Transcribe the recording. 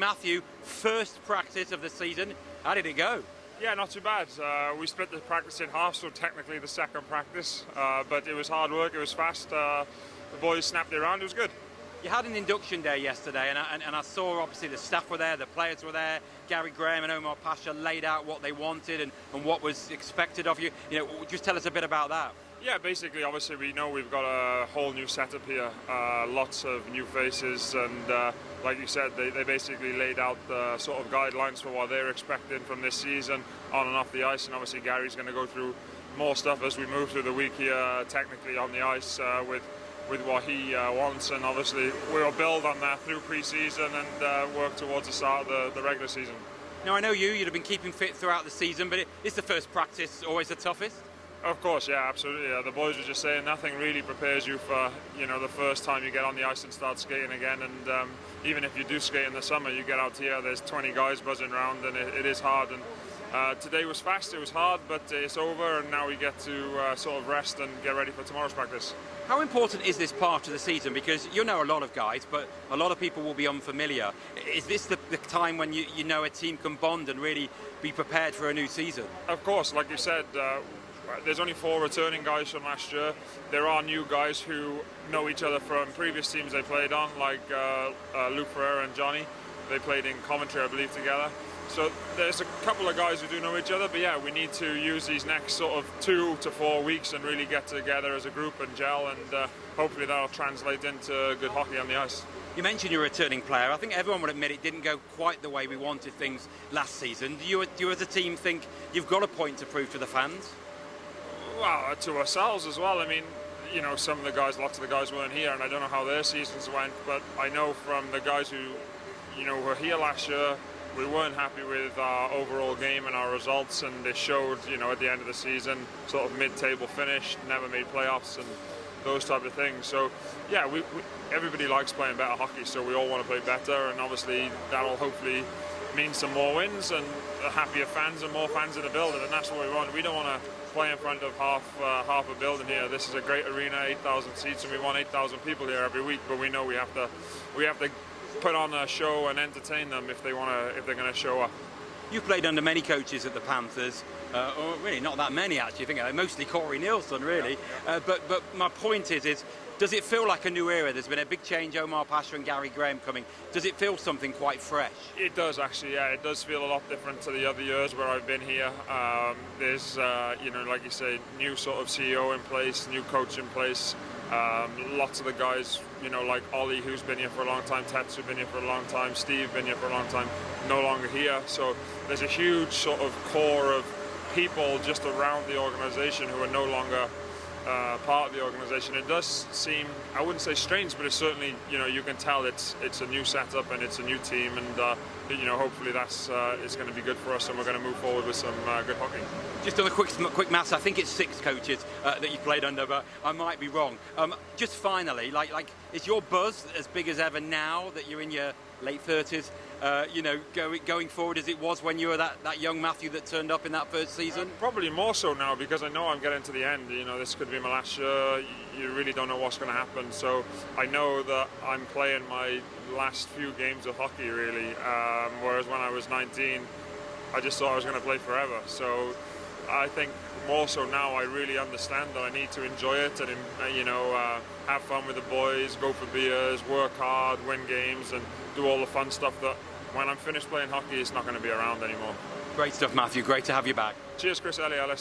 Matthew, first practice of the season. How did it go? Yeah, not too bad. We split the practice in half, so technically the second practice. But it was hard work, it was fast. The boys snapped it around, it was good. You had an induction day yesterday, and I saw obviously the staff were there, the players were there. Gary Graham and Omar Pasha laid out what they wanted and what was expected of you. You know, just tell us a bit about that. Yeah, basically, obviously, we know we've got a whole new setup here, lots of new faces, and like you said, they basically laid out the sort of guidelines for what they're expecting from this season on and off the ice, and obviously Gary's going to go through more stuff as we move through the week here, technically on the ice with what he wants, and obviously we'll build on that through pre-season and work towards the start of the regular season. Now, I know you'd have been keeping fit throughout the season, but it's the first practice always the toughest? Of course, yeah, absolutely. The boys were just saying nothing really prepares you for, the first time you get on the ice and start skating again. And even if you do skate in the summer, you get out here, there's 20 guys buzzing around, and it is hard. And today was fast, it was hard, but it's over, and now we get to sort of rest and get ready for tomorrow's practice. How important is this part of the season? Because you know a lot of guys, but a lot of people will be unfamiliar. Is this the time when you know a team can bond and really be prepared for a new season? Of course, like you said, there's only 4 returning guys from last year. There are new guys who know each other from previous teams they played on, like Luke Ferreira and Johnny. They played in Coventry, I believe, together. So there's a couple of guys who do know each other, but yeah, we need to use these next sort of 2 to 4 weeks and really get together as a group and gel, and hopefully that'll translate into good hockey on the ice. You mentioned you're a returning player. I think everyone would admit it didn't go quite the way we wanted things last season. Do you as a team think you've got a point to prove to the fans? Well, to ourselves as well. I mean, some of the guys, lots of the guys weren't here, and I don't know how their seasons went, but I know from the guys who, were here last year, we weren't happy with our overall game and our results, and it showed, at the end of the season, sort of mid-table finish, never made playoffs, and those type of things. So, yeah, everybody likes playing better hockey, so we all want to play better, and obviously that'll hopefully mean some more wins and happier fans and more fans in the building, and that's what we want. We don't want to play in front of half a building here. This is a great arena, 8,000 seats, and we want 8,000 people here every week. But we know we have to put on a show and entertain them if they're going to show up. You played under many coaches at the Panthers, or really not that many actually. I think mostly Corey Nielsen, really. Yeah. But my point is, does it feel like a new era? There's been a big change, Omar Pasha and Gary Graham coming. Does it feel something quite fresh? It does actually, yeah. It does feel a lot different to the other years where I've been here. There's, like you say, new sort of CEO in place, new coach in place. Lots of the guys, like Ollie, who's been here for a long time, Tats, who's been here for a long time, Steve, been here for a long time, no longer here. So there's a huge sort of core of people just around the organisation who are no longer part of the organisation. It does seem, I wouldn't say strange, but it's certainly, you can tell it's a new setup and it's a new team, and hopefully it's going to be good for us, and we're going to move forward with some good hockey. Just on a quick maths, I think it's 6 coaches that you played under, but I might be wrong. Just finally, like, is your buzz as big as ever now that you're in your late 30s? Going forward as it was when you were that young Matthew that turned up in that first season? Probably more so now, because I know I'm getting to the end. This could be my last year. You really don't know what's going to happen. So I know that I'm playing my last few games of hockey, really. Whereas when I was 19, I just thought I was going to play forever. So I think more so now I really understand that I need to enjoy it and, have fun with the boys, go for beers, work hard, win games, and do all the fun stuff that when I'm finished playing hockey, it's not going to be around anymore. Great stuff, Matthew. Great to have you back. Cheers, Chris Ellis.